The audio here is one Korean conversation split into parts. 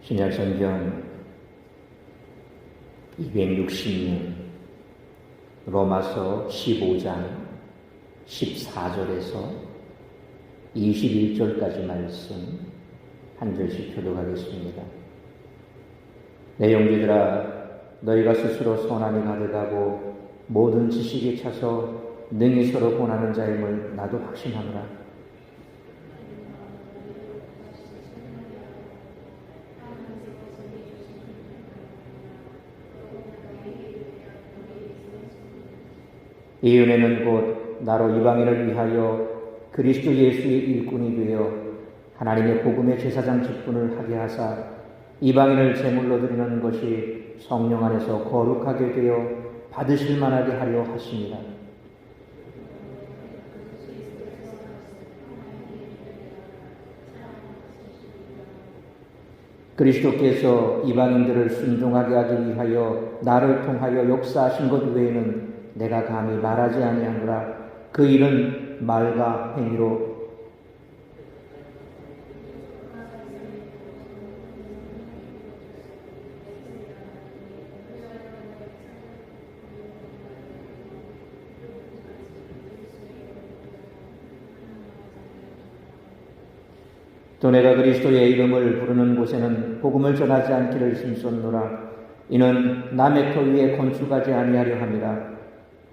신약성경 266 로마서 15장 14절에서 21절까지 말씀 한 절씩 교독하겠습니다. 내 형제들아, 너희가 스스로 선함이 가득하고 모든 지식에 차서 능히 서로 권하는 자임을 나도 확신하노라. 이 은혜는 곧 나로 이방인을 위하여 그리스도 예수의 일꾼이 되어 하나님의 복음의 제사장 직분을 하게 하사 이방인을 제물로 드리는 것이 성령 안에서 거룩하게 되어 받으실 만하게 하려 하십니다. 그리스도께서 이방인들을 순종하게 하기 위하여 나를 통하여 역사하신 것 외에는 내가 감히 말하지 아니하노라. 그 일은 말과 행위로 또 내가 그리스도의 이름을 부르는 곳에는 복음을 전하지 않기를 힘썼노라. 이는 남의 터 위에 건축하지 아니하려 함이라.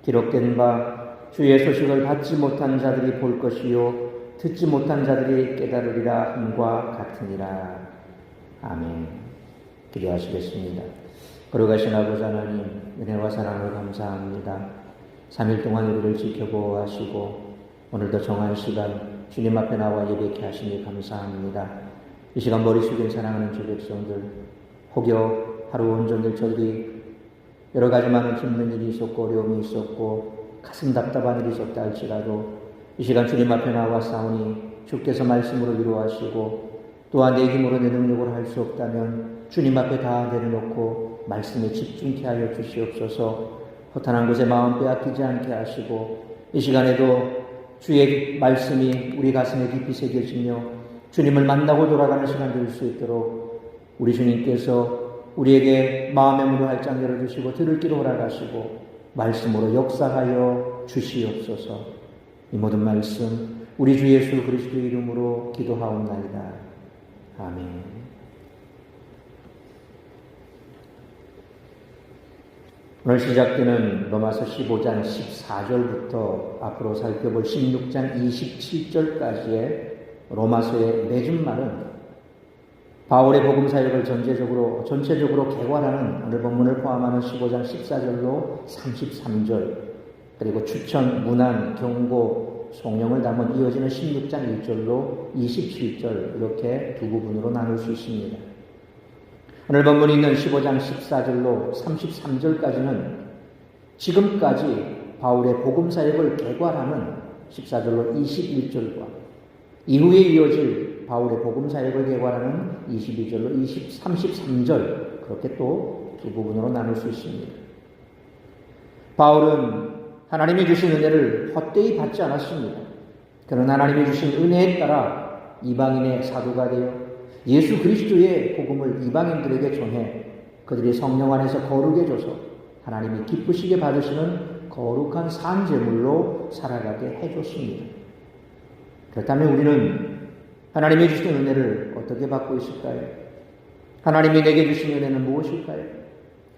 기록된 바 주의 소식을 받지 못한 자들이 볼 것이요 듣지 못한 자들이 깨달으리라 함과 같으니라. 아멘. 기도하시겠습니다. 거룩하신 아버지 하나님, 은혜와 사랑을 감사합니다. 3일 동안 우리를 지켜보아하시고 오늘도 정한 시간 주님 앞에 나와 예배케 하시니 감사합니다. 이 시간 머리 숙인 사랑하는 주 백성들, 혹여 하루 온종일 저들이 여러 가지 많은 힘든 일이 있었고 어려움이 있었고 가슴 답답한 일이 있었다 할지라도 이 시간 주님 앞에 나와 싸우니 주께서 말씀으로 위로하시고 또한 내 힘으로 내 능력으로 할 수 없다면 주님 앞에 다 내려놓고 말씀에 집중케 하여 주시옵소서. 허탄한 곳에 마음 빼앗기지 않게 하시고 이 시간에도 주의 말씀이 우리 가슴에 깊이 새겨지며 주님을 만나고 돌아가는 시간 될 수 있도록 우리 주님께서 우리에게 마음의 문을 활짝 열어주시고 들을 길을 허락하시고 말씀으로 역사하여 주시옵소서. 이 모든 말씀 우리 주 예수 그리스도의 이름으로 기도하옵나이다. 아멘. 오늘 시작되는 로마서 15장 14절부터 앞으로 살펴볼 16장 27절까지의 로마서의 맺은 말은 바울의 복음 사역을 전체적으로 개괄하는 오늘 본문을 포함하는 15장 14절로 33절, 그리고 추천, 문안, 경고, 송령을 담은 이어지는 16장 1절로 27절, 이렇게 두 부분으로 나눌 수 있습니다. 오늘 본문이 있는 15장 14절로 33절까지는 지금까지 바울의 복음 사역을 개괄하는 14절로 21절과 이후에 이어질 바울의 복음 사역을 개괄하는 22절로 33절, 그렇게 또 두 부분으로 나눌 수 있습니다. 바울은 하나님이 주신 은혜를 헛되이 받지 않았습니다. 그는 하나님이 주신 은혜에 따라 이방인의 사도가 되어 예수 그리스도의 복음을 이방인들에게 전해 그들이 성령 안에서 거룩해 져서 하나님이 기쁘시게 받으시는 거룩한 산제물로 살아가게 해줬습니다. 그렇다면 우리는 하나님이 주신 은혜를 어떻게 받고 있을까요? 하나님이 내게 주신 은혜는 무엇일까요?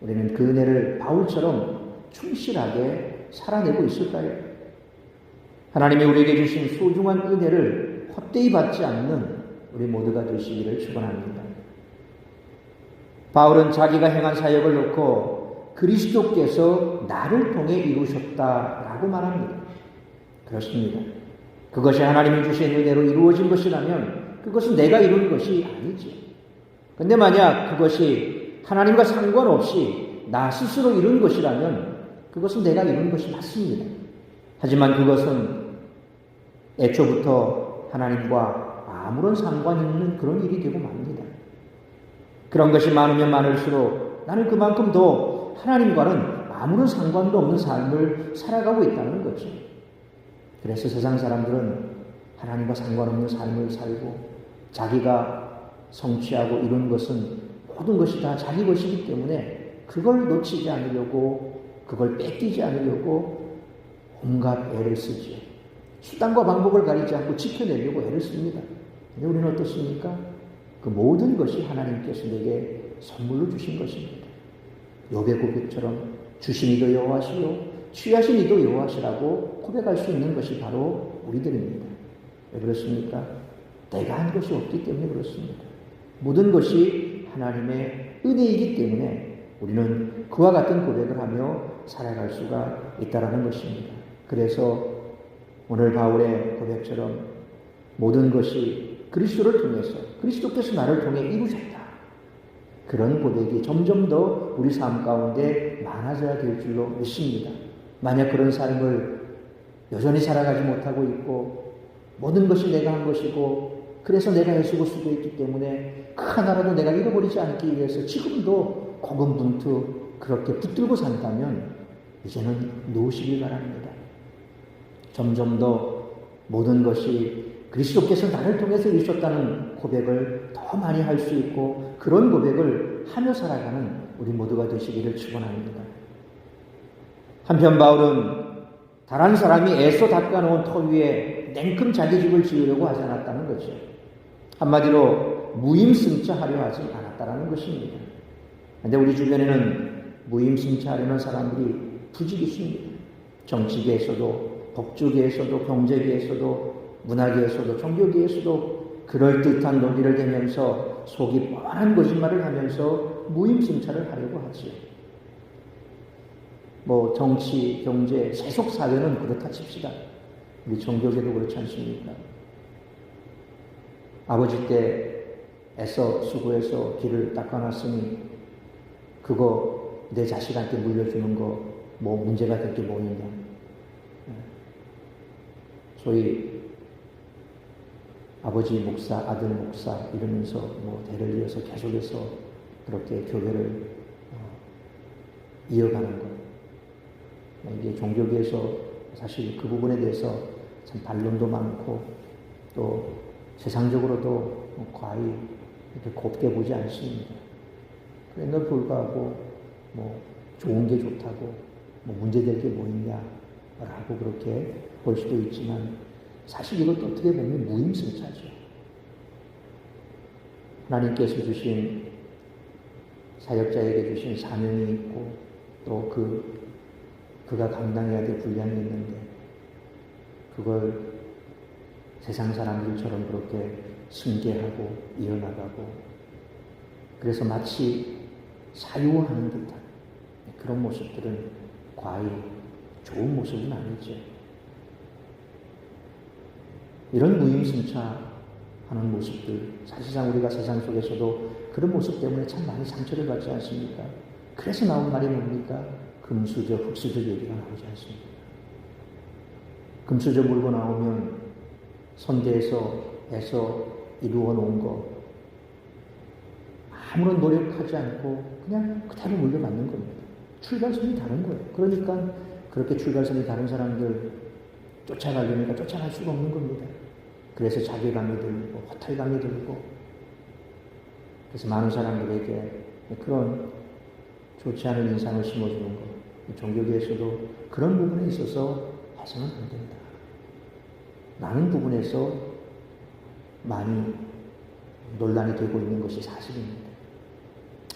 우리는 그 은혜를 바울처럼 충실하게 살아내고 있을까요? 하나님이 우리에게 주신 소중한 은혜를 헛되이 받지 않는 우리 모두가 되시기를 축원합니다. 바울은 자기가 행한 사역을 놓고 그리스도께서 나를 통해 이루셨다라고 말합니다. 그렇습니다. 그것이 하나님이 주신 은혜로 이루어진 것이라면 그것은 내가 이룬 것이 아니지. 근데 만약 그것이 하나님과 상관없이 나 스스로 이룬 것이라면 그것은 내가 이룬 것이 맞습니다. 하지만 그것은 애초부터 하나님과 아무런 상관이 없는 그런 일이 되고 맙니다. 그런 것이 많으면 많을수록 나는 그만큼 더 하나님과는 아무런 상관도 없는 삶을 살아가고 있다는 거죠. 그래서 세상 사람들은 하나님과 상관없는 삶을 살고 자기가 성취하고 이룬 것은 모든 것이 다 자기 것이기 때문에 그걸 놓치지 않으려고, 그걸 뺏기지 않으려고 온갖 애를 쓰죠. 수단과 방법을 가리지 않고 지켜내려고 애를 씁니다. 근데 우리는 어떻습니까? 그 모든 것이 하나님께서 내게 선물로 주신 것입니다. 욥의 고백처럼 주신 이도 여호와시요 취하신 이도 여호와시라고 고백할 수 있는 것이 바로 우리들입니다. 왜 그렇습니까? 내가 한 것이 없기 때문에 그렇습니다. 모든 것이 하나님의 은혜이기 때문에 우리는 그와 같은 고백을 하며 살아갈 수가 있다는 것입니다. 그래서 오늘 바울의 고백처럼 모든 것이 그리스도를 통해서, 그리스도께서 나를 통해 이루셨다, 그런 고백이 점점 더 우리 삶 가운데 많아져야 될 줄로 믿습니다. 만약 그런 삶을 여전히 살아가지 못하고 있고 모든 것이 내가 한 것이고 그래서 내가 애쓰고 쓰고 있기 때문에 그 하나라도 내가 잃어버리지 않기 위해서 지금도 고군분투 그렇게 붙들고 산다면 이제는 놓으시길 바랍니다. 점점 더 모든 것이 그리스도께서 나를 통해서 이루셨다는 고백을 더 많이 할 수 있고 그런 고백을 하며 살아가는 우리 모두가 되시기를 축원합니다. 한편 바울은 다른 사람이 애써 닦아놓은 터 위에 냉큼 자기 집을 지으려고 하지 않았다는 거죠. 한마디로 무임승차하려 하지 않았다는 것입니다. 그런데 우리 주변에는 무임승차하려는 사람들이 부지기수입니다. 정치계에서도, 법조계에서도, 경제계에서도, 문화계에서도, 종교계에서도 그럴듯한 논리를 대면서 속이 뻔한 거짓말을 하면서 무임승차를 하려고 하지요. 정치, 경제, 세속 사회는 그렇다 칩시다. 우리 종교계도 그렇지 않습니까? 아버지 때 애써 수고해서 길을 닦아놨으니 그거 내 자식한테 물려주는 거 문제가 될 게 뭐있냐. 소위 아버지 목사, 아들 목사 이러면서 대를 이어서 계속해서 그렇게 교회를 이어가는 것. 이게 종교계에서 사실 그 부분에 대해서 참 반론도 많고 또 세상적으로도 거의 이렇게 곱게 보지 않습니다. 그런데도 불구하고 좋은 게 좋다고 문제될 게 뭐 있냐라고 그렇게 볼 수도 있지만 사실 이것도 어떻게 보면 무임승차죠. 하나님께서 주신 사역자에게 주신 사명이 있고 또 그가 감당해야 될 분량이 있는데 그걸 세상 사람들처럼 그렇게 승계하고 이어나가고 그래서 마치 사유화하는 듯한 그런 모습들은 과히 좋은 모습은 아니죠. 이런 무임승차하는 모습들, 사실상 우리가 세상 속에서도 그런 모습 때문에 참 많이 상처를 받지 않습니까? 그래서 나온 말이 뭡니까? 금수저, 흙수저 얘기가 나오지 않습니까? 금수저 물고 나오면 선대에서 애써 이루어 놓은 거 아무런 노력하지 않고 그냥 그대로 물려받는 겁니다. 출발선이 다른 거예요. 그러니까 그렇게 출발선이 다른 사람들 쫓아가려니까 쫓아갈 수가 없는 겁니다. 그래서 자괴감이 들고 허탈감이 들고 그래서 많은 사람들에게 그런 좋지 않은 인상을 심어주는 것. 종교계에서도 그런 부분에 있어서 해서는 안 된다. 라는 부분에서 많이 논란이 되고 있는 것이 사실입니다.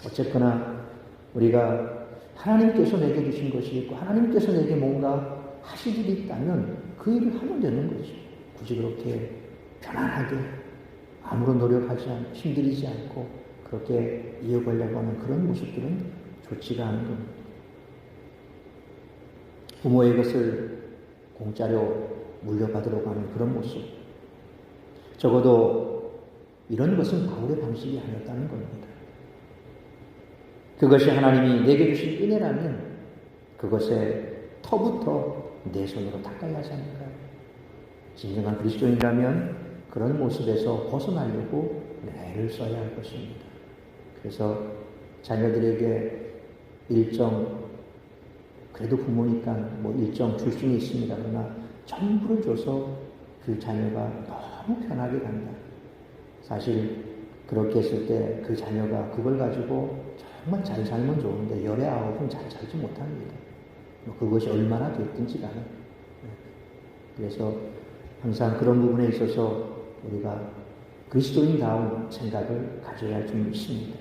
어쨌거나 우리가 하나님께서 내게 주신 것이 있고 하나님께서 내게 뭔가 하실 일이 있다면 그 일을 하면 되는 거죠. 굳이 그렇게 편안하게 아무런 노력하지 않고 힘들이지 않고 그렇게 이어가려고 하는 그런 모습들은 좋지가 않은 겁니다. 부모의 것을 공짜로 물려받으려고 하는 그런 모습. 적어도 이런 것은 바울의 방식이 아니었다는 겁니다. 그것이 하나님이 내게 주신 은혜라면 그것의 터부터 내 손으로 닦아야 하지 않을까요? 진정한 그리스도인이라면 그런 모습에서 벗어나려고 애를 써야 할 것입니다. 그래서 자녀들에게 그래도 부모니까 일정 줄 수는 있습니다. 그러나 전부를 줘서 그 자녀가 너무 편하게 간다. 사실 그렇게 했을 때 그 자녀가 그걸 가지고 정말 잘 살면 좋은데 열의 아홉은 잘 살지 못합니다. 그것이 얼마나 됐든지 간에. 그래서 항상 그런 부분에 있어서 우리가 그리스도인다운 생각을 가져야 할 줄 믿습니다.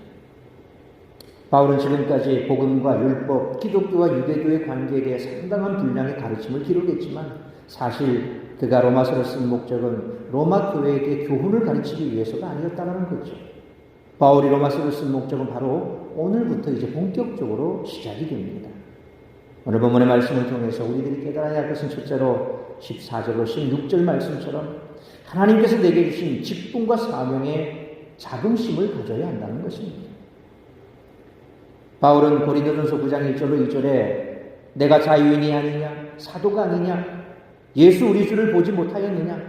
바울은 지금까지 복음과 율법, 기독교와 유대교의 관계에 대해 상당한 분량의 가르침을 기록했지만 사실 그가 로마서를 쓴 목적은 로마 교회에게 교훈을 가르치기 위해서가 아니었다는 거죠. 바울이 로마서를 쓴 목적은 바로 오늘부터 이제 본격적으로 시작이 됩니다. 오늘 본문의 말씀을 통해서 우리들이 깨달아야 할 것은 첫째로 14절로 16절 말씀처럼 하나님께서 내게 주신 직분과 사명에 자긍심을 가져야 한다는 것입니다. 바울은 고린도전서 9장 1절로 2절에 내가 자유인이 아니냐, 사도가 아니냐, 예수 우리 주를 보지 못하였느냐,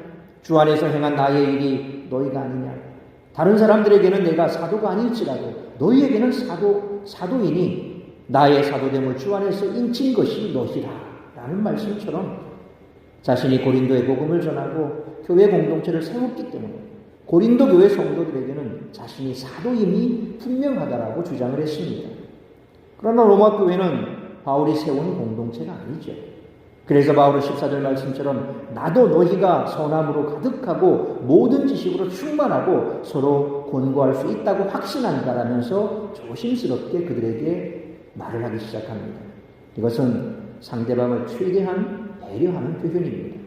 주 안에서 행한 나의 일이 너희가 아니냐, 다른 사람들에게는 내가 사도가 아닐지라도 너희에게는 사도이니 나의 사도됨을 주 안에서 인친 것이 너희라 라는 말씀처럼 자신이 고린도의 복음을 전하고 교회 공동체를 세웠기 때문에 고린도 교회 성도들에게는 자신이 사도임이 분명하다라고 주장을 했습니다. 그러나 로마 교회는 바울이 세운 공동체가 아니죠. 그래서 바울은 14절 말씀처럼 나도 너희가 선함으로 가득하고 모든 지식으로 충만하고 서로 권고할 수 있다고 확신한다라면서 조심스럽게 그들에게 말을 하기 시작합니다. 이것은 상대방을 최대한 배려하는 표현입니다.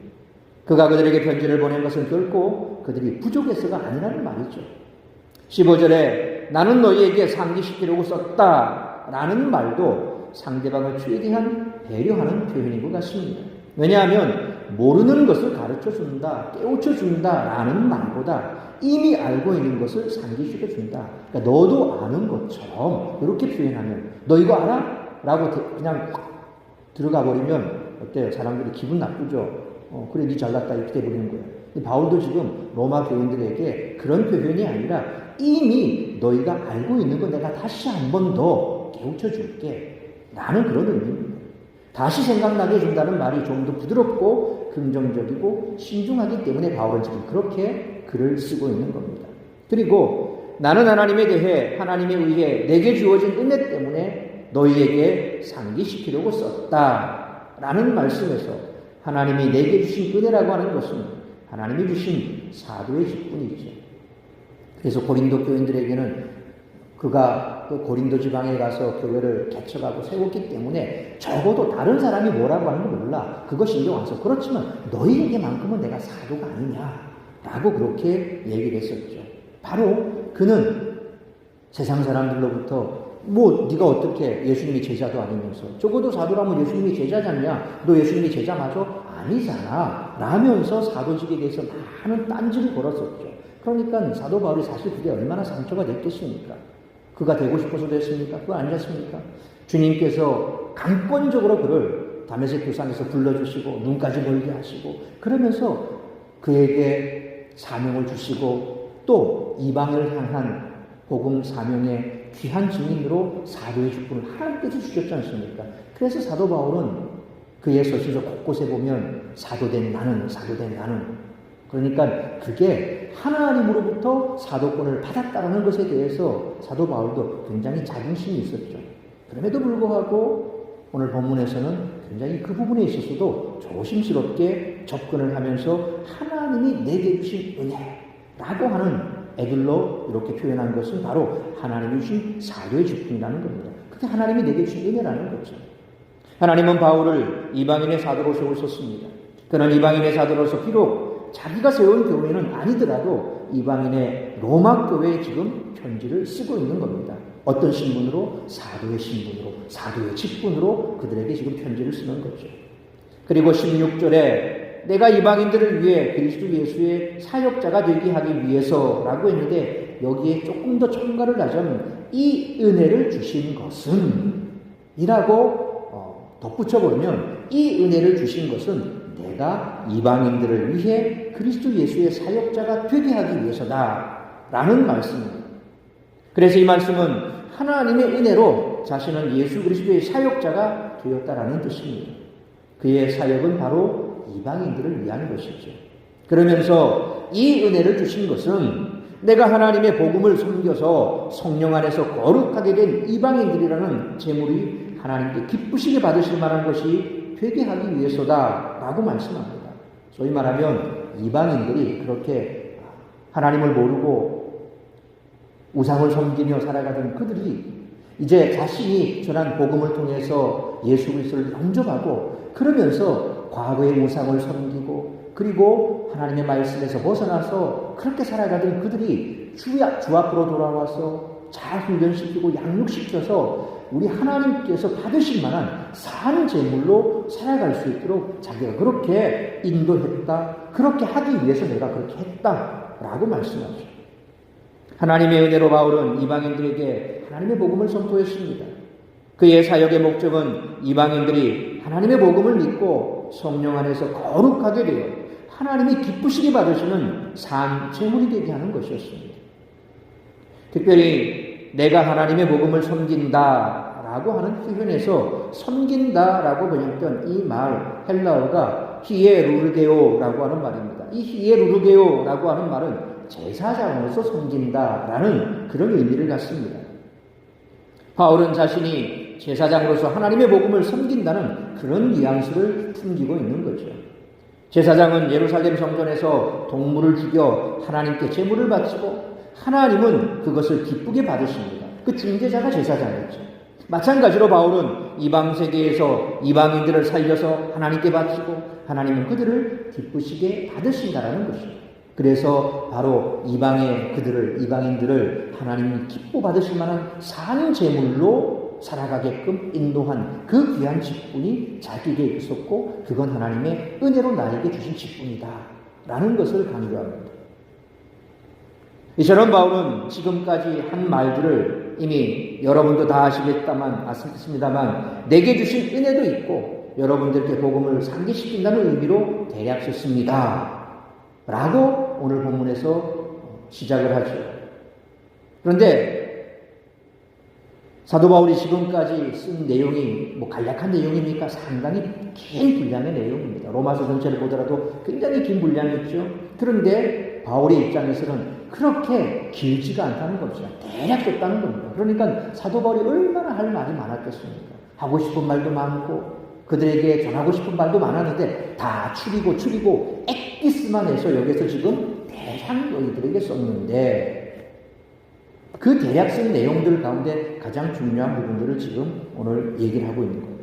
그가 그들에게 편지를 보낸 것은 결코 그들이 부족해서가 아니라는 말이죠. 15절에 나는 너희에게 상기시키려고 썼다 라는 말도 상대방을 최대한 배려하는 표현인 것 같습니다. 왜냐하면 모르는 것을 가르쳐준다, 깨우쳐준다 라는 말보다 이미 알고 있는 것을 상기시켜준다. 그러니까 너도 아는 것처럼 이렇게 표현하면 너 이거 알아? 라고 그냥 들어가 버리면 어때요? 사람들이 기분 나쁘죠? 그래 니 잘났다 이렇게 돼버리는 거예요. 바울도 지금 로마 교인들에게 그런 표현이 아니라 이미 너희가 알고 있는 거 내가 다시 한 번 더 깨우쳐줄게. 나는 그런 의미입니다. 다시 생각나게 해준다는 말이 좀 더 부드럽고 긍정적이고 신중하기 때문에 바울은 지금 그렇게 글을 쓰고 있는 겁니다. 그리고 나는 하나님에 대해 하나님에 의해 내게 주어진 은혜 때문에 너희에게 상기시키려고 썼다라는 말씀에서 하나님이 내게 주신 은혜라고 하는 것은 하나님이 주신 사도의 직분이죠. 그래서 고린도 교인들에게는 그가 그 고린도 지방에 가서 교회를 개척하고 세웠기 때문에 적어도 다른 사람이 뭐라고 하는 건 몰라. 그거 신경 안 써. 그렇지만 너희에게만큼은 내가 사도가 아니냐라고 그렇게 얘기를 했었죠. 바로 그는 세상 사람들로부터 네가 어떻게 예수님이 제자도 아니면서 적어도 사도라면 예수님이 제자잖냐? 너 예수님이 제자 맞아? 아니잖아. 라면서 사도직에 대해서 많은 딴지를 걸었었죠. 그러니까 사도 바울이 사실 그게 얼마나 상처가 됐겠습니까? 그가 되고 싶어서 됐습니까? 그거 아니었습니까? 주님께서 강권적으로 그를 다메섹 교산에서 불러주시고 눈까지 멀게 하시고 그러면서 그에게 사명을 주시고 또 이방을 향한 복음 사명의 귀한 증인으로 사도의 직분을 하나님께서 주셨지 않습니까? 그래서 사도 바울은 그의 서신서 곳곳에 보면 사도된 나는 그러니까 그게 하나님으로부터 사도권을 받았다는 것에 대해서 사도 바울도 굉장히 자긍심이 있었죠. 그럼에도 불구하고 오늘 본문에서는 굉장히 그 부분에 있어서도 조심스럽게 접근을 하면서 하나님이 내게 주신 은혜라고 하는 애들로 이렇게 표현한 것은 바로 하나님이 주신 사도의 직분이라는 겁니다. 그게 하나님이 내게 주신 은혜라는 거죠. 하나님은 바울을 이방인의 사도로 세우셨습니다. 그는 이방인의 사도로서 비록 자기가 세운 교회는 아니더라도 이방인의 로마 교회에 지금 편지를 쓰고 있는 겁니다. 어떤 신분으로? 사도의 신분으로, 사도의 직분으로 그들에게 지금 편지를 쓰는 거죠. 그리고 16절에 내가 이방인들을 위해 그리스도 예수의 사역자가 되게 하기 위해서라고 했는데 여기에 조금 더 첨가를 하자면 이 은혜를 주신 것은 이라고 덧붙여보면 이 은혜를 주신 것은 내가 이방인들을 위해 그리스도 예수의 사역자가 되게 하기 위해서다 라는 말씀입니다. 그래서 이 말씀은 하나님의 은혜로 자신은 예수 그리스도의 사역자가 되었다라는 뜻입니다. 그의 사역은 바로 이방인들을 위한 것이죠. 그러면서 이 은혜를 주신 것은 내가 하나님의 복음을 섬겨서 성령 안에서 거룩하게 된 이방인들이라는 제물이 하나님께 기쁘시게 받으실 만한 것이 되게 하기 위해서다라고 말씀합니다. 소위 말하면 이방인들이 그렇게 하나님을 모르고 우상을 섬기며 살아가던 그들이 이제 자신이 전한 복음을 통해서 예수 그리스도를 영접하고 그러면서 과거의 우상을 섬기고 그리고 하나님의 말씀에서 벗어나서 그렇게 살아가던 그들이 주 앞으로 돌아와서 잘 훈련시키고 양육시켜서 우리 하나님께서 받으실 만한 산 제물로 살아갈 수 있도록 자기가 그렇게 인도했다. 그렇게 하기 위해서 내가 그렇게 했다라고 말씀하죠. 하나님의 은혜로 바울은 이방인들에게 하나님의 복음을 선포했습니다. 그의 사역의 목적은 이방인들이 하나님의 복음을 믿고 성령 안에서 거룩하게 되어 하나님이 기쁘시게 받으시는 산 제물이 되게 하는 것이었습니다. 특별히 내가 하나님의 복음을 섬긴다라고 하는 표현에서 섬긴다라고 번역된 이 말 헬라어가 히에루르게오라고 하는 말입니다. 이 히에루르게오라고 하는 말은 제사장으로서 섬긴다라는 그런 의미를 갖습니다. 바울은 자신이 제사장으로서 하나님의 복음을 섬긴다는 그런 뉘앙스를 풍기고 있는 거죠. 제사장은 예루살렘 성전에서 동물을 죽여 하나님께 제물을 바치고 하나님은 그것을 기쁘게 받으십니다. 그 중재자가 제사장이었죠. 마찬가지로 바울은 이방 세계에서 이방인들을 살려서 하나님께 바치고 하나님은 그들을 기쁘시게 받으신다라는 것입니다. 그래서 바로 이방인들을 하나님이 기뻐 받으실 만한 산 제물로 살아가게끔 인도한 그 귀한 직분이 자기에게 있었고 그건 하나님의 은혜로 나에게 주신 직분이다 라는 것을 강조합니다. 이처럼 바울은 지금까지 한 말들을 이미 여러분도 다 아시겠습니다만 내게 주신 은혜도 있고 여러분들께 복음을 상기시킨다는 의미로 대략 썼습니다 라고 오늘 본문에서 시작을 하죠. 그런데 사도 바울이 지금까지 쓴 내용이 간략한 내용입니까? 상당히 긴 분량의 내용입니다. 로마서 전체를 보더라도 굉장히 긴 분량이 있죠. 그런데 바울의 입장에서는 그렇게 길지가 않다는 겁니다. 대략 썼다는 겁니다. 그러니까 사도 바울이 얼마나 할 말이 많았겠습니까? 하고 싶은 말도 많고 그들에게 전하고 싶은 말도 많았는데 다 추리고 엑기스만 해서 여기서 지금 대략 너희들에게 썼는데 그 대략 쓴 내용들 가운데 가장 중요한 부분들을 지금 오늘 얘기를 하고 있는 거예요.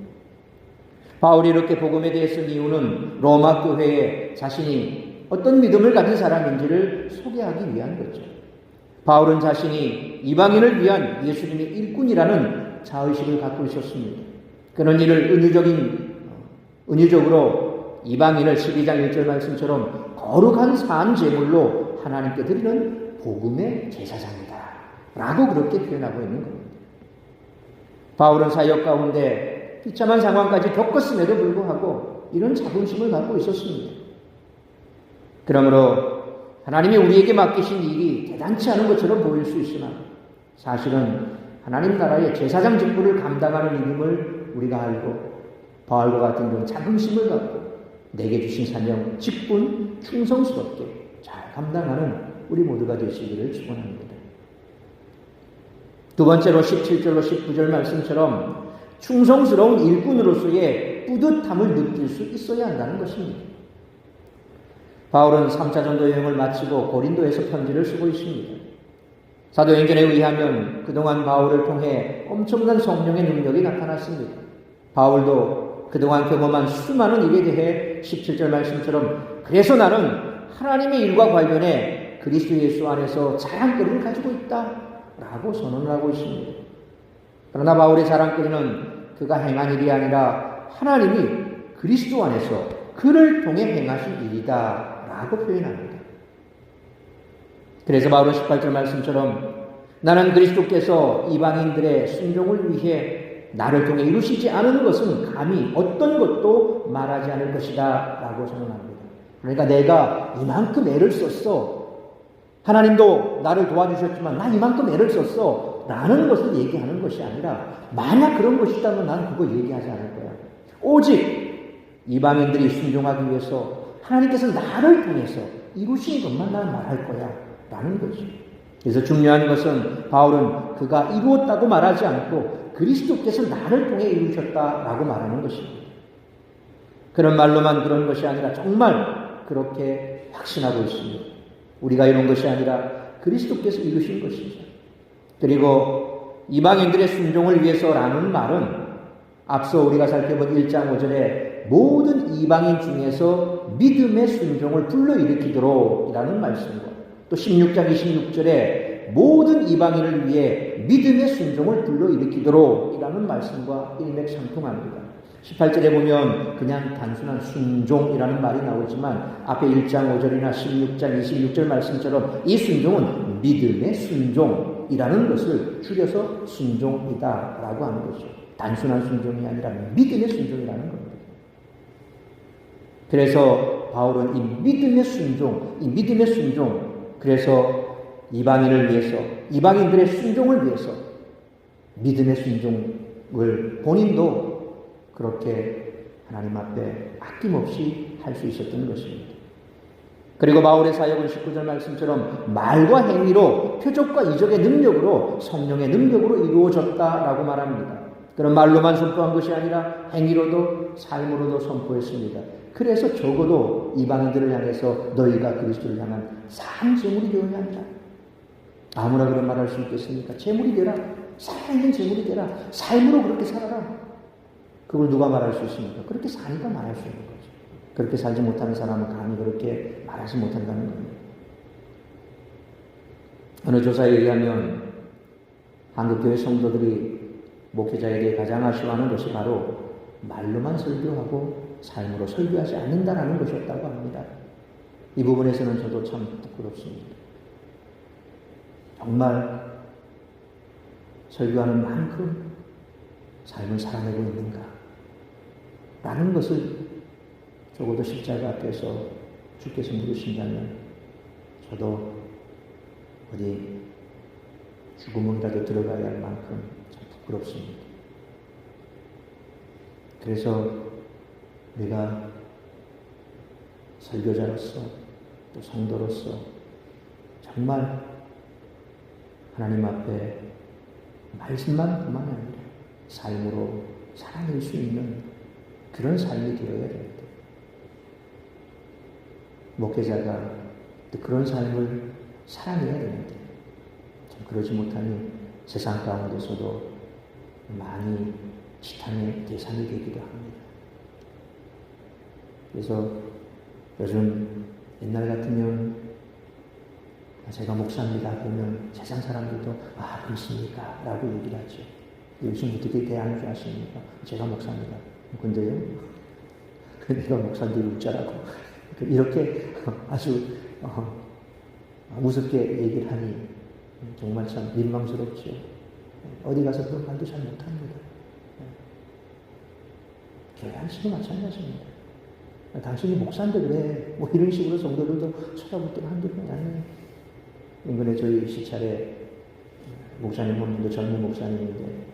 바울이 이렇게 복음에 대해 쓴 이유는 로마 교회에 자신이 어떤 믿음을 가진 사람인지를 소개하기 위한 거죠. 바울은 자신이 이방인을 위한 예수님의 일꾼이라는 자의식을 갖고 있었습니다. 그런 일을 은유적으로 이방인을 12장 1절 말씀처럼 거룩한 산 제물로 하나님께 드리는 복음의 제사장이다 라고 그렇게 표현하고 있는 겁니다. 바울은 사역 가운데 비참한 상황까지 겪었음에도 불구하고 이런 자존심을 갖고 있었습니다. 그러므로 하나님이 우리에게 맡기신 일이 대단치 않은 것처럼 보일 수 있으나 사실은 하나님 나라의 제사장 직분을 감당하는 일임을 우리가 알고 바울과 같은 그런 자긍심을 갖고 내게 주신 사명, 직분 충성스럽게 잘 감당하는 우리 모두가 되시기를 축원합니다. 두 번째로 17절로 19절 말씀처럼 충성스러운 일꾼으로서의 뿌듯함을 느낄 수 있어야 한다는 것입니다. 바울은 3차 전도 여행을 마치고 고린도에서 편지를 쓰고 있습니다. 사도행전에 의하면 그동안 바울을 통해 엄청난 성령의 능력이 나타났습니다. 바울도 그동안 경험한 수많은 일에 대해 17절 말씀처럼 그래서 나는 하나님의 일과 관련해 그리스도 예수 안에서 자랑거리를 가지고 있다 라고 선언을 하고 있습니다. 그러나 바울의 자랑거리는 그가 행한 일이 아니라 하나님이 그리스도 안에서 그를 통해 행하신 일이다 라고 표현합니다. 그래서 바울은 18절 말씀처럼 나는 그리스도께서 이방인들의 순종을 위해 나를 통해 이루시지 않은 것은 감히 어떤 것도 말하지 않을 것이다 라고 선언합니다. 그러니까 내가 이만큼 애를 썼어. 하나님도 나를 도와주셨지만 난 이만큼 애를 썼어 라는 것을 얘기하는 것이 아니라 만약 그런 것이 있다면 난 그거 얘기하지 않을 거야. 오직 이방인들이 순종하기 위해서 하나님께서 나를 통해서 이루신 것만 난 말할 거야 라는 거지. 그래서 중요한 것은 바울은 그가 이루었다고 말하지 않고 그리스도께서 나를 통해 이루셨다라고 말하는 것입니다. 그런 말로만 그런 것이 아니라 정말 그렇게 확신하고 있습니다. 우리가 이룬 것이 아니라 그리스도께서 이루신 것이죠. 그리고 이방인들의 순종을 위해서라는 말은 앞서 우리가 살펴본 1장 5절에 모든 이방인 중에서 믿음의 순종을 불러일으키도록 이라는 말씀과 또 16장 26절에 모든 이방인을 위해 믿음의 순종을 불러일으키도록 이라는 말씀과 일맥상통합니다. 18절에 보면 그냥 단순한 순종이라는 말이 나오지만 앞에 1장 5절이나 16장 26절 말씀처럼 이 순종은 믿음의 순종이라는 것을 줄여서 순종이다라고 하는 거죠. 단순한 순종이 아니라 믿음의 순종이라는 겁니다. 그래서 바울은 이 믿음의 순종, 그래서 이방인을 위해서, 이방인들의 순종을 위해서 믿음의 순종을 본인도 그렇게 하나님 앞에 아낌없이 할 수 있었던 것입니다. 그리고 바울의 사역은 19절 말씀처럼 말과 행위로 표적과 이적의 능력으로 성령의 능력으로 이루어졌다라고 말합니다. 그런 말로만 선포한 것이 아니라 행위로도 삶으로도 선포했습니다. 그래서 적어도 이방인들을 향해서 너희가 그리스도를 향한 산 제물이 되어야 한다. 아무나 그런 말 할 수 있겠습니까? 제물이 되라. 살아있는 제물이 되라. 삶으로 그렇게 살아라. 그걸 누가 말할 수 있습니까? 그렇게 사니까 말할 수 있는 거죠. 그렇게 살지 못하는 사람은 감히 그렇게 말하지 못한다는 겁니다. 어느 조사에 의하면 한국교회 성도들이 목회자에 대해 가장 아쉬워하는 것이 바로 말로만 설교하고 삶으로 설교하지 않는다라는 것이었다고 합니다. 이 부분에서는 저도 참 부끄럽습니다. 정말 설교하는 만큼 삶을 살아내고 있는가? 라는 것을 적어도 십자가 앞에서 주께서 물으신다면 저도 어디 죽음이라도 들어가야 할 만큼 참 부끄럽습니다. 그래서 우리가 설교자로서 또 성도로서 정말 하나님 앞에 말씀만뿐만 아니라 삶으로 살아낼 수 있는 그런 삶이 되어야 됩니다. 목회자가 또 그런 삶을 살아내야 되는데 참 그러지 못하니 세상 가운데서도 많이 지탄의 대상이 되기도 합니다. 그래서 요즘 옛날 같으면 제가 목사입니다 하면 세상 사람들도 아 그렇습니까? 라고 얘기를 하죠. 요즘 어떻게 대하는 줄 아십니까? 제가 목사입니다. 근데요? 내가 목사인데 웃자라고 이렇게 아주 우습게 얘기를 하니 정말 참 민망스럽죠. 어디 가서 그런 말도 잘 못합니다. 교회 안식도 마찬가지입니다. 당신이 목사인데 그래 뭐 이런 식으로 성도들도 찾아볼 때가 한두 번이 아니에요. 이번에 저희 시찰에 목사님 오는데 젊은 목사님인데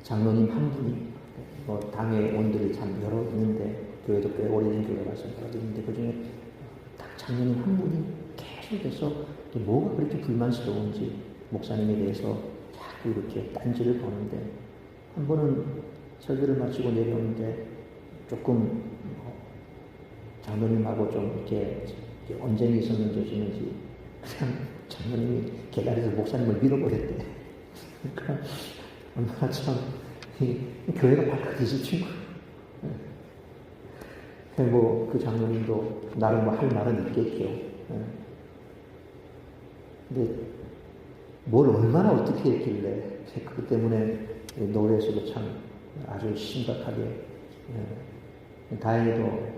장로님 한 분이 뭐 당의 원들이 참 여러 있는데 교회도 꽤 오래된 교회라서 여러 있는데 그중에 딱 장로님 한 분이 계속해서 뭐가 그렇게 불만스러운지 목사님에 대해서 자꾸 이렇게 딴지를 보는데 한 번은 설교를 마치고 내려오는데 조금 장로님하고 좀 이렇게 언쟁이 있었는지 어쩌는지 그냥 장로님이 계단에서 목사님을 밀어버렸대. 그러니까 얼마나 참 교회가 발칵 뒤집힌 거예요. 뭐그 장로님도 나름 뭐 할 말은 있겠죠. 근데 뭘 얼마나 어떻게 했길래 그것 때문에 노래에서도 참 아주 심각하게 다행히도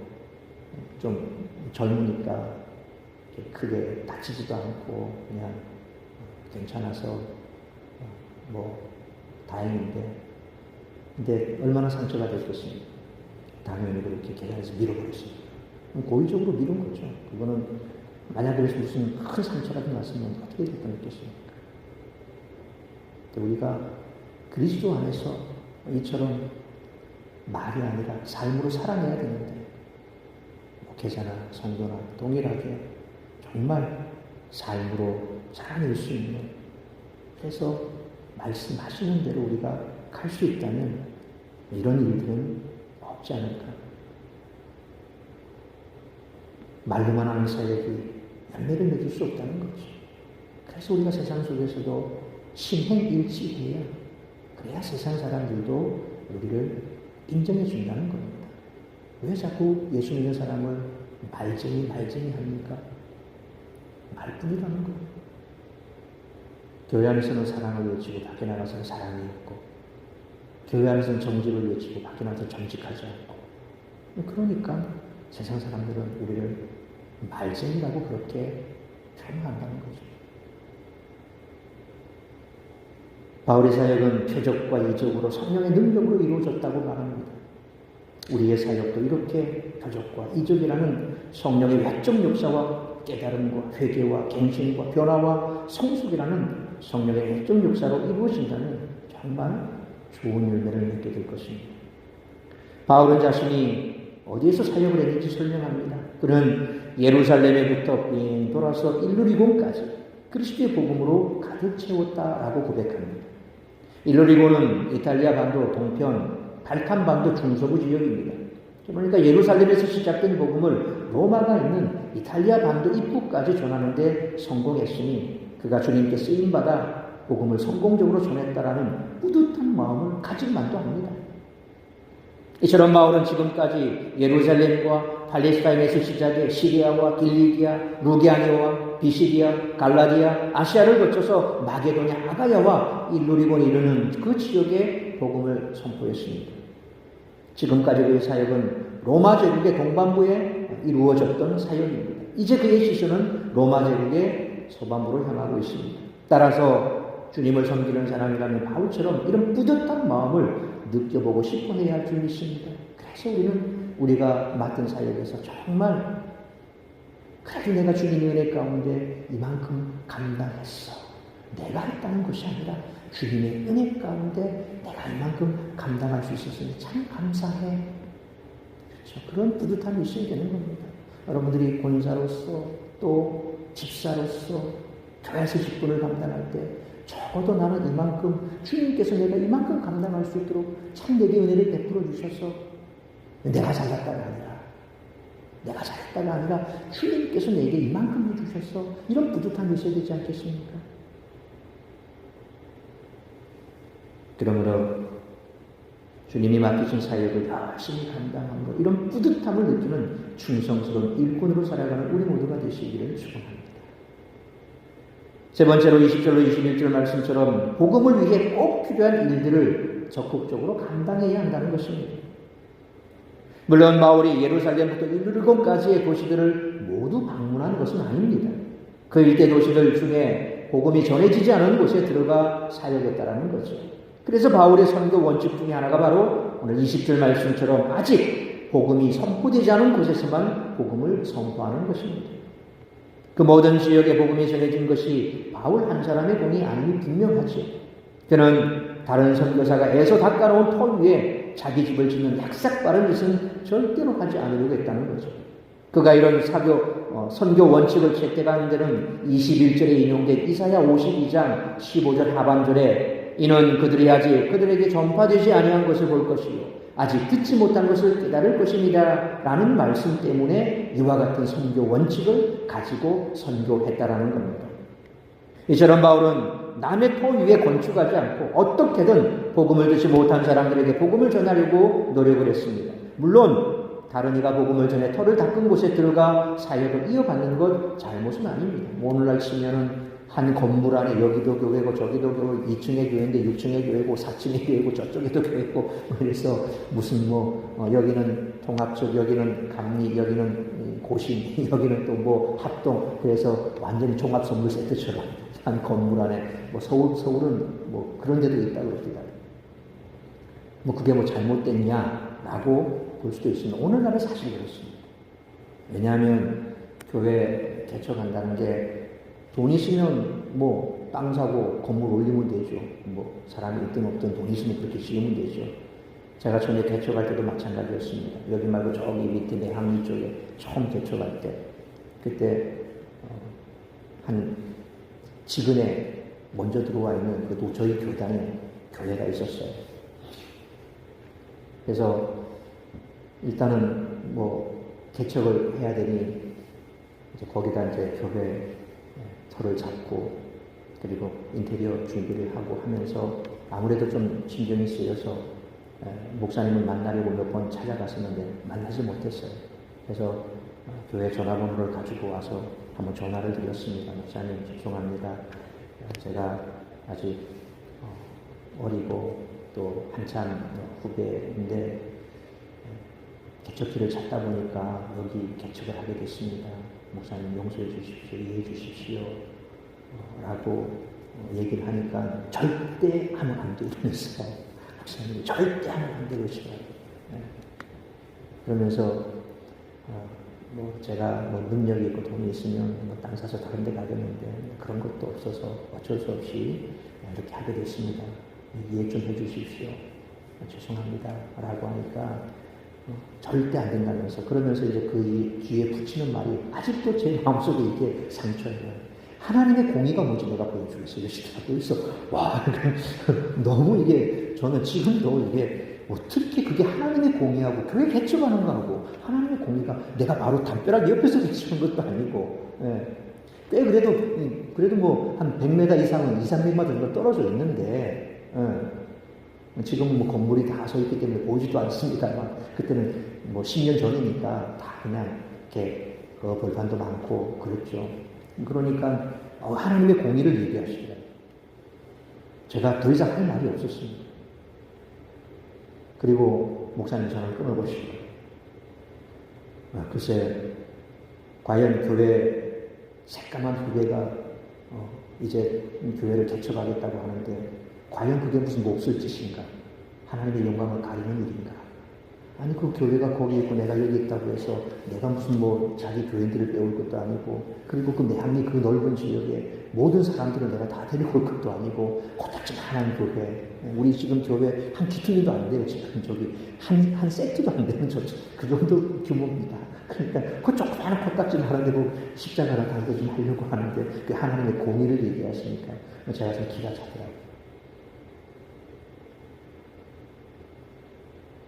좀 젊으니까 크게 다치지도 않고 그냥 괜찮아서 뭐 다행인데 근데 얼마나 상처가 됐겠습니까? 당연히 그렇게 계단에서 밀어버렸습니다. 고의적으로 밀은 거죠. 그거는 만약에 무슨 큰 상처라도 났으면 어떻게 될 뻔했겠습니까? 우리가 그리스도 안에서 이처럼 말이 아니라 삶으로 살아내야 되는데 목회자나 성도나 동일하게 정말 삶으로 자라낼 수 있는, 그래서 말씀하시는 대로 우리가 갈 수 있다면 이런 일들은 없지 않을까. 말로만 하는 사역이 열매를 맺을 수 없다는 거죠. 그래서 우리가 세상 속에서도 신행일치해야, 그래야 세상 사람들도 우리를 인정해 준다는 겁니다. 왜 자꾸 예수 믿는 사람을 말쟁이 합니까? 말뿐이라는 거예요. 교회 안에서는 사랑을 외치고 밖에 나가서는 사랑이 없고, 교회 안에서는 정직을 외치고 밖에 나가서 정직하지 않고, 그러니까 세상 사람들은 우리를 말쟁이라고 그렇게 표현한다는 거죠. 바울의 사역은 표적과 이적으로 성령의 능력으로 이루어졌다고 말합니다. 우리의 사역도 이렇게 표적과 이적이라는 성령의 외적 역사와 깨달음과 회개와 갱신과 변화와 성숙이라는 성령의 외적 역사로 이루어진다면 정말 좋은 열매를 맺게 될 것입니다. 바울은 자신이 어디에서 사역을 했는지 설명합니다. 그는 예루살렘에부터 빙 돌아서 일루리곤까지 그리스도의 복음으로 가득 채웠다라고 고백합니다. 일루리곤은 이탈리아 반도 동편 발칸반도 중서부 지역입니다. 그러니까 예루살렘에서 시작된 복음을 로마가 있는 이탈리아 반도 입구까지 전하는 데 성공했으니 그가 주님께 쓰임받아 복음을 성공적으로 전했다라는 뿌듯한 마음을 가질 만도 합니다. 이처럼 바울은 지금까지 예루살렘과 팔레스타인에서 시작해 시리아와 길리기아, 루기아니아와 비시디아, 갈라디아, 아시아를 거쳐서 마게도냐, 아가야와 일루리곤에 이르는 그 지역에 복음을 선포했습니다. 지금까지 그의 사역은 로마 제국의 동반부에 이루어졌던 사역입니다. 이제 그의 시선은 로마 제국의 서반부로 향하고 있습니다. 따라서 주님을 섬기는 사람이라면 바울처럼 이런 뿌듯한 마음을 느껴보고 싶어 해야 할 줄 믿습니다. 그래서 우리는 우리가 맡은 사역에서 정말 그래도 내가 주님의 은혜 가운데 이만큼 감당했어, 내가 했다는 것이 아니라 주님의 은혜 가운데 내가 이만큼 감당할 수 있었으니 참 감사해. 그렇죠. 그런 뿌듯함이 있어야 되는 겁니다. 여러분들이 권사로서 또 집사로서 교회에서 직분을 감당할 때 적어도 나는 이만큼, 주님께서 내가 이만큼 감당할 수 있도록 참 내게 은혜를 베풀어 주셔서 내가 잘했다가 아니라 주님께서 내게 이만큼 해주셔서 이런 뿌듯함이 있어야 되지 않겠습니까? 그러므로 주님이 맡기신 사역을 열심히 감당한 것, 이런 뿌듯함을 느끼는 충성스러운 일꾼으로 살아가는 우리 모두가 되시기를 축원합니다. 세 번째로 20절로 21절 말씀처럼 복음을 위해 꼭 필요한 일들을 적극적으로 감당해야 한다는 것입니다. 물론 바울이 예루살렘부터 일루리곤까지의 도시들을 모두 방문한 것은 아닙니다. 그 일대 도시들 중에 복음이 전해지지 않은 곳에 들어가 사역했다라는 거죠. 그래서 바울의 선교 원칙 중에 하나가 바로 오늘 20절 말씀처럼 아직 복음이 선포되지 않은 곳에서만 복음을 선포하는 것입니다. 그 모든 지역에 복음이 전해진 것이 바울 한 사람의 공이 아님이 분명하죠. 그는 다른 선교사가 애서 닦아놓은 터 위에 자기 집을 짓는 약삭빠른 짓은 절대로 하지 않으려고 했다는 거죠. 그가 이런 선교 원칙을 채택하는 데는 21절에 인용된 이사야 52장 15절 하반절에 이는 그들이 아직 그들에게 전파되지 아니한 것을 볼 것이요 아직 듣지 못한 것을 깨달을 것입니다 라는 말씀 때문에 이와 같은 선교 원칙을 가지고 선교했다라는 겁니다. 이처럼 바울은 남의 터 위에 건축하지 않고 어떻게든 복음을 듣지 못한 사람들에게 복음을 전하려고 노력을 했습니다. 물론 다른 이가 복음을 전해 터를 닦은 곳에 들어가 사역을 이어받는 것 잘못은 아닙니다. 오늘날 치면은 한 건물 안에 여기도 교회고 저기도 교회, 2층의 교회인데 6층의 교회고 4층의 교회고 저쪽에도 교회고 그래서 무슨 여기는 통합적, 여기는 감리, 여기는 고신, 여기는 또 뭐 합동, 그래서 완전히 종합 선물 세트처럼 한 건물 안에 서울은 뭐 그런 데도 있다고 그럽니다. 그게 잘못됐냐라고 볼 수도 있습니다. 오늘날은 사실 그렇습니다. 왜냐하면 교회 개척한다는 게 돈 있으면 땅 사고 건물 올리면 되죠. 사람이 있든 없든 돈 있으면 그렇게 지으면 되죠. 제가 전에 개척할 때도 마찬가지였습니다. 여기 말고 저기 밑에 내항리 쪽에 처음 개척할 때 그때 한 지근에 먼저 들어와 있는 그 저희 교단에 교회가 있었어요. 그래서 일단은 개척을 해야 되니 이제 거기다 이제 교회 터를 잡고 그리고 인테리어 준비를 하고 하면서 아무래도 좀 신경이 쓰여서 목사님을 만나려고 몇 번 찾아갔었는데 만나지 못했어요. 그래서 교회 전화번호를 가지고 와서 한번 전화를 드렸습니다. 목사님 죄송합니다. 제가 아직 어리고 또 한참 후배인데 개척지를 찾다 보니까 여기 개척을 하게 됐습니다. 목사님 용서해 주십시오. 이해해 주십시오. 라고 얘기를 하니까 절대 하면 안 돼. 이러면서 목사님이 절대 하면 안 돼. 그러시더라고요. 그러면서 제가 능력이 있고 돈이 있으면 땅 사서 다른 데 가겠는데 그런 것도 없어서 어쩔 수 없이 이렇게 하게 됐습니다. 이해 좀 해주십시오. 죄송합니다. 라고 하니까 절대 안 된다면서 그러면서 이제 그 뒤에 붙이는 말이 아직도 제 마음속에 이게 상처예요. 하나님의 공의가 뭔지 내가 보여주겠어. 이러시더라고요. 그래서 와 너무 이게 저는 지금도 이게 어떻게 그게 하나님의 공의하고 교회 개척하는 거하고 하나님의 공의가 내가 바로 담벼락 옆에서 개척한 것도 아니고 꽤 그래도 한 100m 이상은 200~300m 정도 떨어져 있는데 지금은 건물이 다 서 있기 때문에 보이지도 않습니다만 그때는 10년 전이니까 다 그냥 이렇게 벌판도 많고 그랬죠. 그러니까 하나님의 공의를 얘기하시더라고요. 제가 더 이상 할 말이 없었습니다. 그리고 목사님 전화를 끊어보시고 글쎄 과연 교회 새까만 후배가 이제 교회를 개척하겠다고 하는데 과연 그게 무슨 몹쓸 짓인가? 하나님의 영광을 가리는 일인가? 아니 그 교회가 거기 있고 내가 여기 있다고 해서 내가 무슨 자기 교인들을 빼올 것도 아니고 그리고 그 매한리 그 넓은 지역에 모든 사람들을 내가 다 데리고 올 것도 아니고 코딱지만한 교회 우리 지금 교회 한 기퉁이도 안 돼요. 지금 저기 한 세트도 안 되는 그 정도 규모입니다. 그러니까 그 조그마한 코딱지만한 데고 십자가를 달고 좀 하려고 하는데 그 하나님의 공의를 얘기하시니까 제가 좀 기가 차더라고요.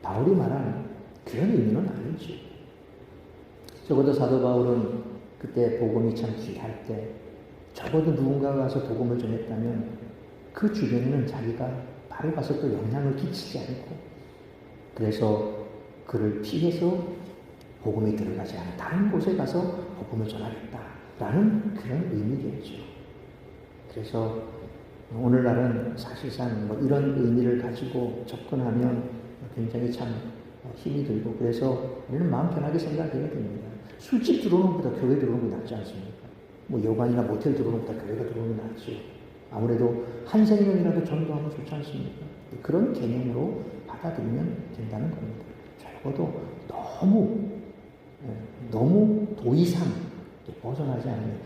바울이 말한 그런 의미는 아니죠. 적어도 사도 바울은 그때 복음이 참 귀할 때 적어도 누군가가 가서 복음을 전했다면 그 주변에는 자기가 바로 가서 또 영향을 끼치지 않고 그래서 그를 피해서 복음이 들어가지 않은 다른 곳에 가서 복음을 전하겠다라는 그런 의미겠죠. 그래서 오늘날은 사실상 이런 의미를 가지고 접근하면 굉장히 참 힘이 들고 그래서 우리는 마음 편하게 생각해야 됩니다. 술집 들어오는 것보다 교회 들어오는 게 낫지 않습니까? 여관이나 모텔 들어오는 것보다 교회가 들어오는 게 낫죠. 아무래도 한 생명이라도 전도하면 좋지 않습니까? 그런 개념으로 받아들이면 된다는 겁니다. 적어도 너무 더 이상 벗어나지 않으면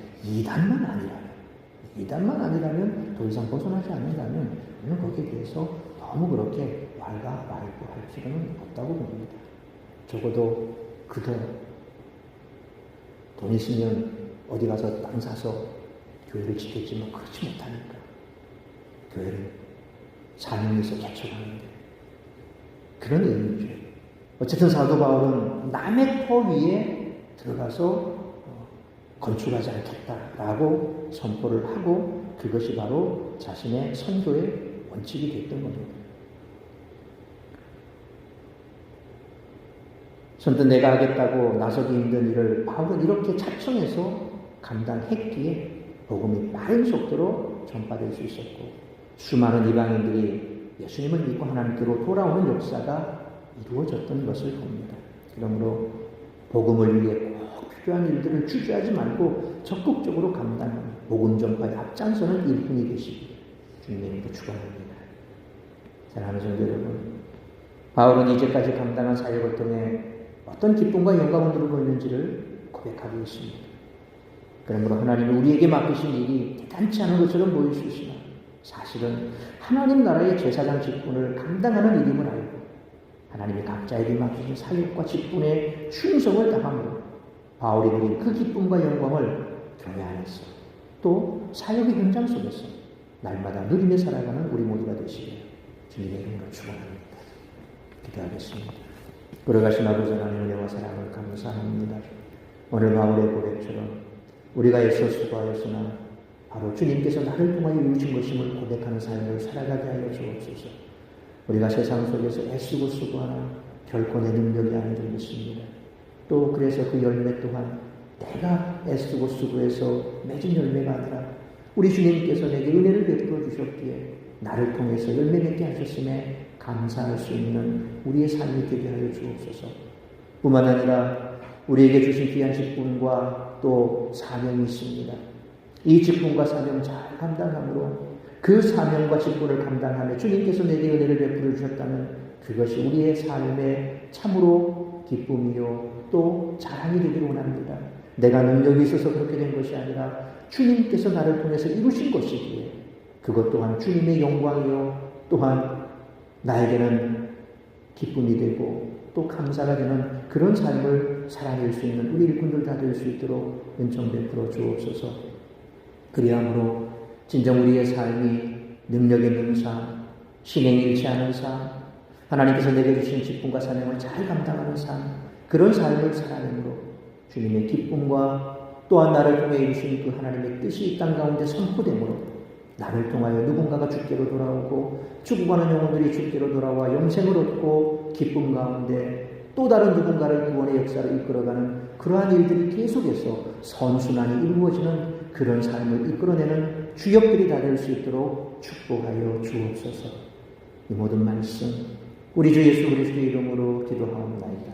이단만 아니라면 더 이상 벗어나지 않는다면 우리는 거기에 대해서 너무 그렇게 말고 할 필요는 없다고 봅니다. 적어도 그도 돈 있으면 어디 가서 땅 사서 교회를 짓겠지만 그렇지 못하니까 교회를 사명에서 개척하는데 그런 의미죠. 어쨌든 사도 바울은 남의 터 위에 들어가서 건축하지 않겠다라고 선포를 하고 그것이 바로 자신의 선교의 원칙이 됐던 겁니다. 선뜻 내가 하겠다고 나서기 힘든 일을 바울은 이렇게 차츰해서 감당했기에 복음이 빠른 속도로 전파될 수 있었고 수많은 이방인들이 예수님을 믿고 하나님께로 돌아오는 역사가 이루어졌던 것을 봅니다. 그러므로 복음을 위해 꼭 필요한 일들을 주저하지 말고 적극적으로 감당하는 복음 전파에 앞장서는 일꾼이 되시기를 주님께 축원합니다. 사랑하는 성도 여러분, 바울은 이제까지 감당한 사역을 통해 어떤 기쁨과 영광을 누리고 있는지를 고백하고 있습니다. 그러므로 하나님이 우리에게 맡기신 일이 대단치 않은 것처럼 보일 수 있으나 사실은 하나님 나라의 제사장 직분을 감당하는 일임을 알고 하나님이 각자에게 맡기신 사역과 직분에 충성을 다함으로 바울이 누린 그 기쁨과 영광을 교회 안에서 또 사역의 현장 속에서 날마다 누리며 살아가는 우리 모두가 되시길 주님의 이름으로 축원합니다. 기도하겠습니다. 걸어가신 아버지 하나님 은혜와 사랑을 감사합니다. 오늘 바울의 고백처럼 우리가 애써 수고하였으나 바로 주님께서 나를 통하여 이루신 것임을 고백하는 삶을 살아가게 하여 주옵소서. 우리가 세상 속에서 애쓰고 수고하나 결코 내 능력이 아닌 줄 믿습니다. 또 그래서 그 열매 또한 내가 애쓰고 수고해서 맺은 열매가 아니라 우리 주님께서 내게 은혜를 베풀어 주셨기에 나를 통해서 열매 맺게 하셨음에 감사할 수 있는 우리의 삶이 되게 하여 주옵소서. 뿐만 아니라 우리에게 주신 귀한 직분과 또 사명이 있습니다. 이 직분과 사명 잘 감당함으로 그 사명과 직분을 감당하며 주님께서 내게 은혜를 베풀어 주셨다면 그것이 우리의 삶의 참으로 기쁨이요 또 자랑이 되기를 원합니다. 내가 능력이 있어서 그렇게 된 것이 아니라 주님께서 나를 통해서 이루신 것이기에 그것 또한 주님의 영광이요 또한 나에게는 기쁨이 되고 또 감사가 되는 그런 삶을 살아낼 수 있는 우리 일꾼들 다 될 수 있도록 은총 베풀어 주옵소서. 그리함으로 진정 우리의 삶이 능력 있는 삶, 신행 잃지 않은 삶, 하나님께서 내게 주신 직분과 사명을 잘 감당하는 삶, 그런 삶을 살아내므로 주님의 기쁨과 또한 나를 통해 이루신 그 하나님의 뜻이 이 땅 가운데 선포되므로 나를 통하여 누군가가 주께로 돌아오고 죽어가는 영혼들이 주께로 돌아와 영생을 얻고 기쁨 가운데 또 다른 누군가를 구원의 역사를 이끌어가는 그러한 일들이 계속해서 선순환이 이루어지는 그런 삶을 이끌어내는 주역들이 다 될 수 있도록 축복하여 주옵소서. 이 모든 말씀 우리 주 예수 그리스도의 이름으로 기도하옵나이다.